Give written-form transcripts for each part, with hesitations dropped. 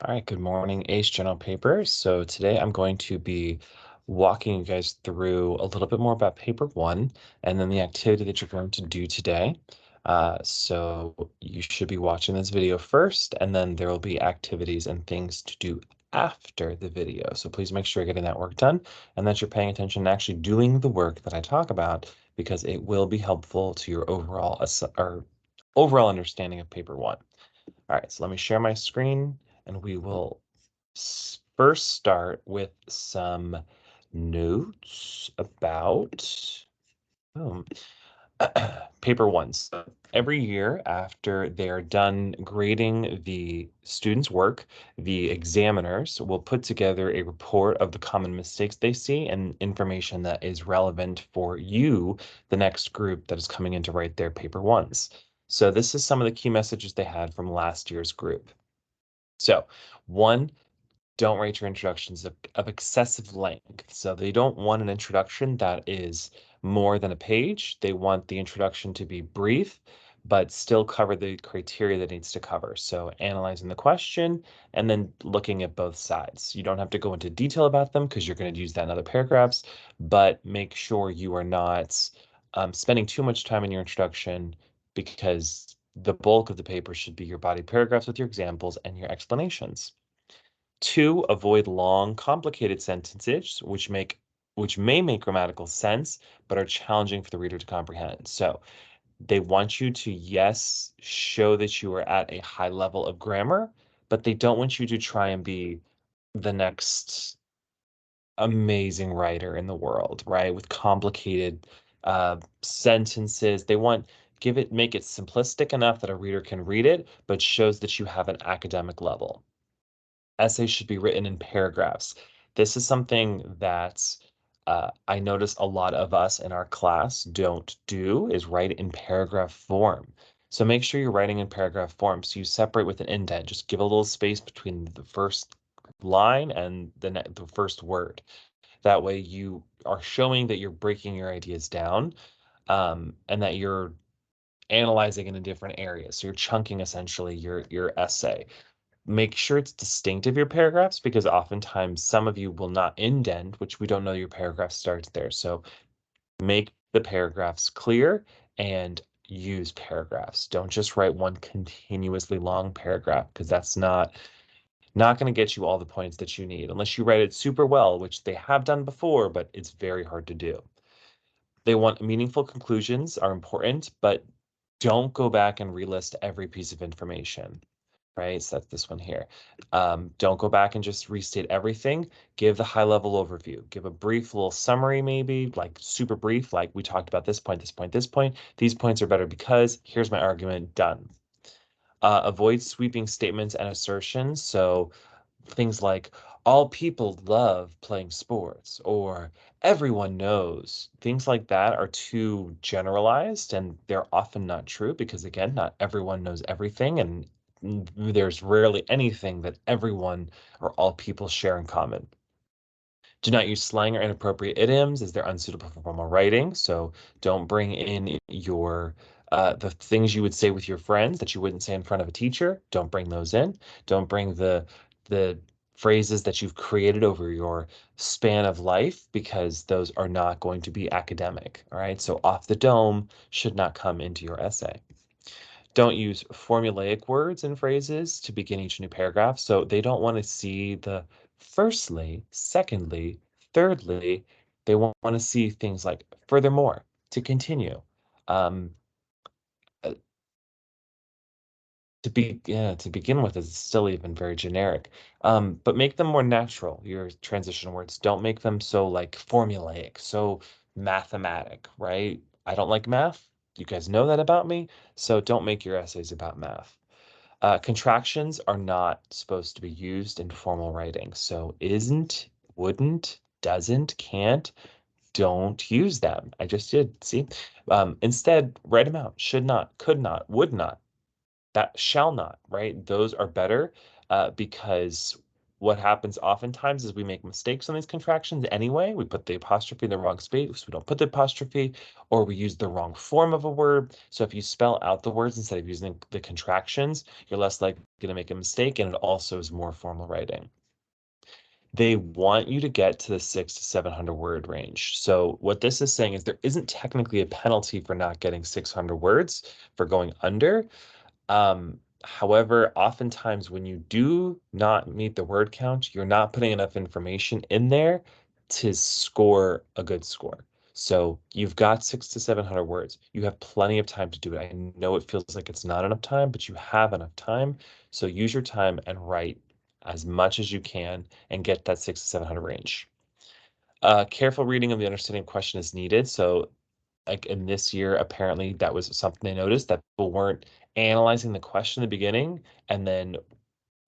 All right, good morning, AICE General Paper. So today I'm going to be walking you guys through a little bit more about paper one and then the activity that you're going to do today. So you should be watching this video first, and then there will be activities and things to do after the video. So please make sure you're getting that work done and that you're paying attention and actually doing the work that I talk about, because it will be helpful to your overall understanding of paper one. All right, so let me share my screen and we will first start with some notes about um, paper one. So every year after they're done grading the students' work, the examiners will put together a report of the common mistakes they see and information that is relevant for you, the next group that is coming in to write their paper ones. So this is some of the key messages they had from last year's group. So one, don't write your introductions of excessive length. So they don't want an introduction that is more than a page. They want the introduction to be brief, but still cover the criteria that it needs to cover. So analyzing the question and then looking at both sides. You don't have to go into detail about them because you're going to use that in other paragraphs, but make sure you are not spending too much time in your introduction, because the bulk of the paper should be your body paragraphs with your examples and your explanations. Two, avoid long, complicated sentences, which may make grammatical sense, but are challenging for the reader to comprehend. So they want you to, yes, show that you are at a high level of grammar, but they don't want you to try and be the next amazing writer in the world, right? With complicated sentences. They want make it simplistic enough that a reader can read it, but shows that you have an academic level. Essays should be written in paragraphs. This is something that I notice a lot of us in our class don't do, is write it in paragraph form. So make sure you're writing in paragraph form. So you separate with an indent. Just give a little space between the first line and the first word. That way you are showing that you're breaking your ideas down, and that you're analyzing in a different area. So you're chunking essentially your essay. Make sure it's distinctive, your paragraphs, because oftentimes some of you will not indent, which we don't know your paragraph starts there. So make the paragraphs clear and use paragraphs. Don't just write one continuously long paragraph, because that's not going to get you all the points that you need unless you write it super well, which they have done before, but it's very hard to do. They want meaningful conclusions are important, but don't go back and relist every piece of information. Right, so that's this one here. Don't go back and just restate everything. Give the high level overview. Give a brief little summary, maybe like super brief, like we talked about this point, this point, this point. These points are better because here's my argument, done. Avoid sweeping statements and assertions. So things like all people love playing sports or everyone knows. Things like that are too generalized, and they're often not true because, again, not everyone knows everything, and there's rarely anything that everyone or all people share in common. Do not use slang or inappropriate idioms, as they're unsuitable for formal writing. So don't bring in the things you would say with your friends that you wouldn't say in front of a teacher. Don't bring those in. Don't bring the phrases that you've created over your span of life, because those are not going to be academic. All right. So off the dome should not come into your essay. Don't use formulaic words and phrases to begin each new paragraph. So they don't want to see the firstly, secondly, thirdly. They want to see things like furthermore, to continue. Um, uh, to begin with is still even very generic. But make them more natural, your transition words. Don't make them so like formulaic, so mathematic, right? I don't like math. You guys know that about me. So don't make your essays about math. Contractions are not supposed to be used in formal writing. So isn't, wouldn't, doesn't, can't, don't use them. I just did, see? Instead, write them out. Should not, could not, would not, that shall not, right? Those are better, because what happens oftentimes is we make mistakes on these contractions anyway. We put the apostrophe in the wrong space. We don't put the apostrophe, or we use the wrong form of a word. So if you spell out the words instead of using the contractions, you're less likely to make a mistake, and it also is more formal writing. They want you to get to the 600 to 700 word range. So what this is saying is there isn't technically a penalty for not getting 600 words for going under. However, oftentimes when you do not meet the word count, you're not putting enough information in there to score a good score. So you've got 600 to 700 words. You have plenty of time to do it. I know it feels like it's not enough time, but you have enough time. So use your time and write as much as you can and get that 600 to 700 range. Careful reading of the understanding question is needed. So like in this year, apparently that was something they noticed, that people weren't analyzing the question in the beginning and then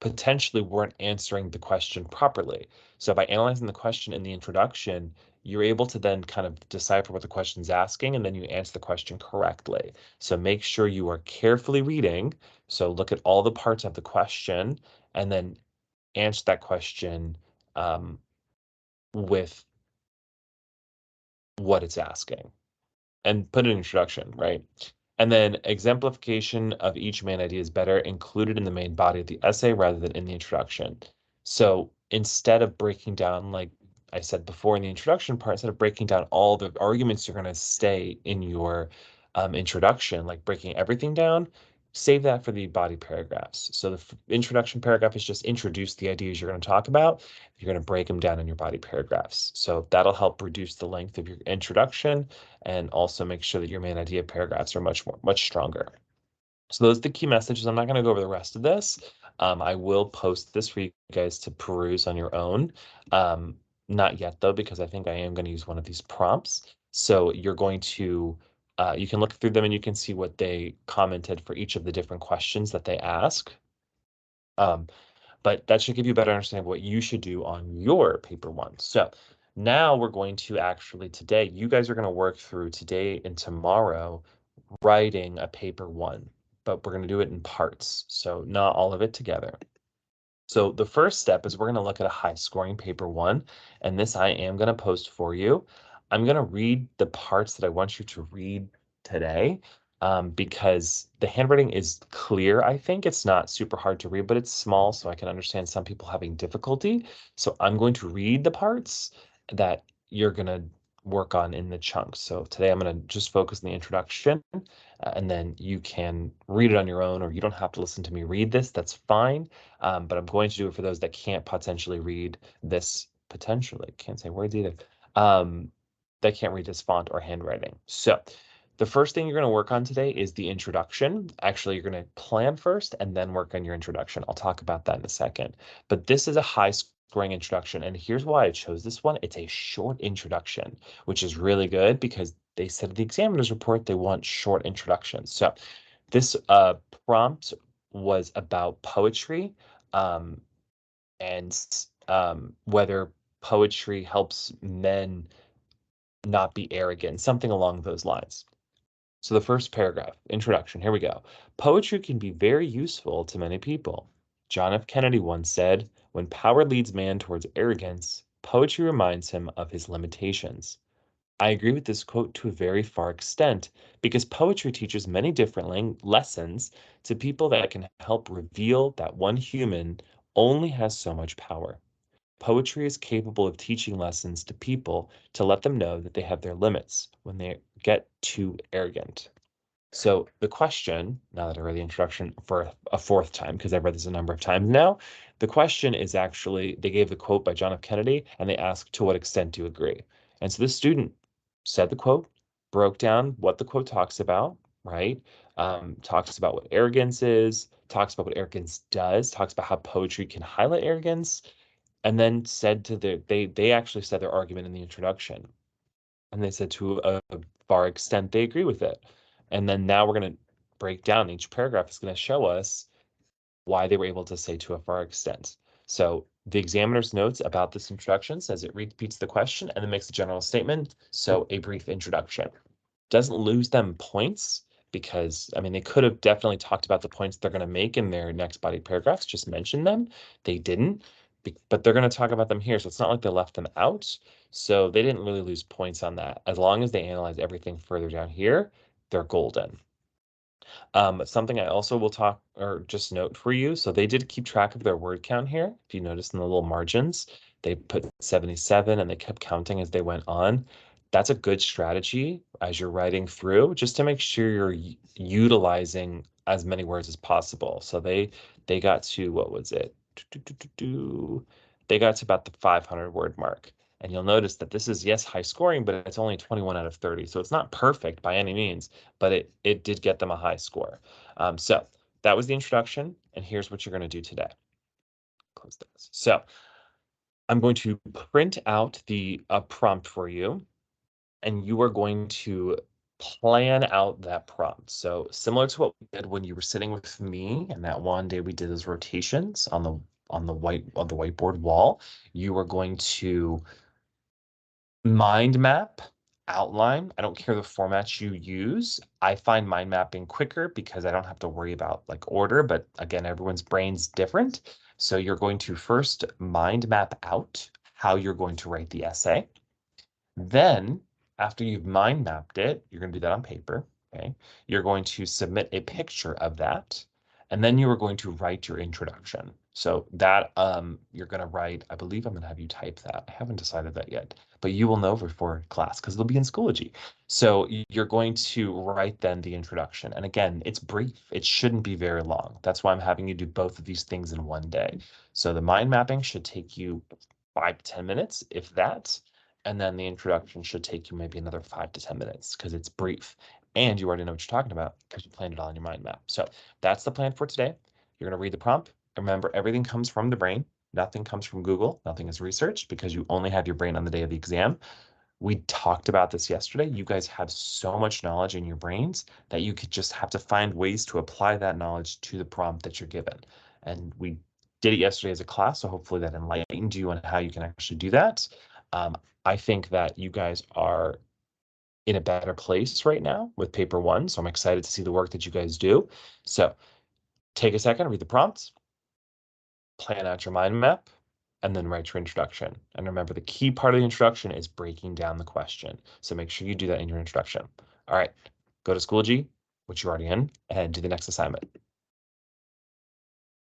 potentially weren't answering the question properly. So by analyzing the question in the introduction, you're able to then kind of decipher what the question's asking, and then you answer the question correctly. So make sure you are carefully reading. So look at all the parts of the question and then answer that question with what it's asking. And put an introduction, right? And then exemplification of each main idea is better included in the main body of the essay rather than in the introduction. So instead of breaking down, like I said before in the introduction part, instead of breaking down all the arguments you're going to stay in your introduction, like breaking everything down, save that for the body paragraphs. So the introduction paragraph is just introduce the ideas you're going to talk about. You're going to break them down in your body paragraphs. So that'll help reduce the length of your introduction and also make sure that your main idea paragraphs are much stronger. So those are the key messages. I'm not going to go over the rest of this. I will post this for you guys to peruse on your own. Not yet though, because I think I am going to use one of these prompts. So you're going to, you can look through them and you can see what they commented for each of the different questions that they ask. But that should give you a better understanding of what you should do on your paper one. So now we're going to actually today, you guys are going to work through today and tomorrow writing a paper one, but we're going to do it in parts. So not all of it together. So the first step is we're going to look at a high scoring paper one, and this I am going to post for you. I'm going to read the parts that I want you to read today because the handwriting is clear. I think it's not super hard to read, but it's small, so I can understand some people having difficulty. So I'm going to read the parts that you're going to work on in the chunks. So today I'm going to just focus on the introduction, and then you can read it on your own, or you don't have to listen to me read this. That's fine. But I'm going to do it for those that can't potentially read this, can't say words either, that can't read this font or handwriting. So the first thing you're going to work on today is the introduction. Actually, you're going to plan first and then work on your introduction. I'll talk about that in a second. But this is a high scoring introduction. And here's why I chose this one. It's a short introduction, which is really good because they said in the examiner's report they want short introductions. So this prompt was about poetry and whether poetry helps men not be arrogant, something along those lines. So the first paragraph, introduction, here we go. Poetry can be very useful to many people. John F. Kennedy once said, when power leads man towards arrogance, poetry reminds him of his limitations. I agree with this quote to a very far extent because poetry teaches many different lessons to people that can help reveal that one human only has so much power. Poetry is capable of teaching lessons to people to let them know that they have their limits when they get too arrogant. So the question, now that I read the introduction for a fourth time, because I've read this a number of times now, the question is actually, they gave the quote by John F. Kennedy, and they asked, to what extent do you agree? And so the student said the quote, broke down what the quote talks about, right? Talks about what arrogance is, talks about what arrogance does, talks about how poetry can highlight arrogance, and then said to they actually said their argument in the introduction. And they said to a far extent they agree with it. And then now we're going to break down each paragraph is going to show us why they were able to say to a far extent. So the examiner's notes about this introduction says it repeats the question and then makes a general statement. So a brief introduction doesn't lose them points because I mean they could have definitely talked about the points they're going to make in their next body paragraphs, just mention them. They didn't. but they're going to talk about them here. So it's not like they left them out. So they didn't really lose points on that. As long as they analyze everything further down here, they're golden. Something I also will talk or just note for you. So they did keep track of their word count here. If you notice in the little margins, they put 77 and they kept counting as they went on. That's a good strategy as you're writing through, just to make sure you're utilizing as many words as possible. So they got to, what was it? They got to about the 500 word mark. And you'll notice that this is, yes, high scoring, but it's only 21 out of 30. So it's not perfect by any means, but it did get them a high score. So that was the introduction, and here's what you're going to do today. Close this. So I'm going to print out the prompt for you, and you are going to plan out that prompt. So similar to what we did when you were sitting with me, and that one day we did those rotations on the whiteboard wall, you are going to mind map, outline. I don't care the format you use. I find mind mapping quicker because I don't have to worry about like order, but again, everyone's brain's different. So you're going to first mind map out how you're going to write the essay. Then, after you've mind mapped it, you're going to do that on paper, okay? You're going to submit a picture of that, and then you are going to write your introduction. So that you're going to write, I believe I'm going to have you type that. I haven't decided that yet, but you will know before class because it'll be in Schoology. So you're going to write then the introduction. And again, it's brief. It shouldn't be very long. That's why I'm having you do both of these things in one day. So the mind mapping should take you 5 to 10 minutes, if that. And then the introduction should take you maybe another 5 to 10 minutes because it's brief. And you already know what you're talking about because you planned it all in your mind map. So that's the plan for today. You're going to read the prompt. Remember, everything comes from the brain. Nothing comes from Google. Nothing is researched because you only have your brain on the day of the exam. We talked about this yesterday. You guys have so much knowledge in your brains that you could just have to find ways to apply that knowledge to the prompt that you're given. And we did it yesterday as a class, so hopefully that enlightened you on how you can actually do that. I think that you guys are in a better place right now with paper one, so I'm excited to see the work that you guys do. So take a second, read the prompts, plan out your mind map, and then write your introduction. And remember, the key part of the introduction is breaking down the question. So make sure you do that in your introduction. All right, go to Schoology, which you're already in, and do the next assignment.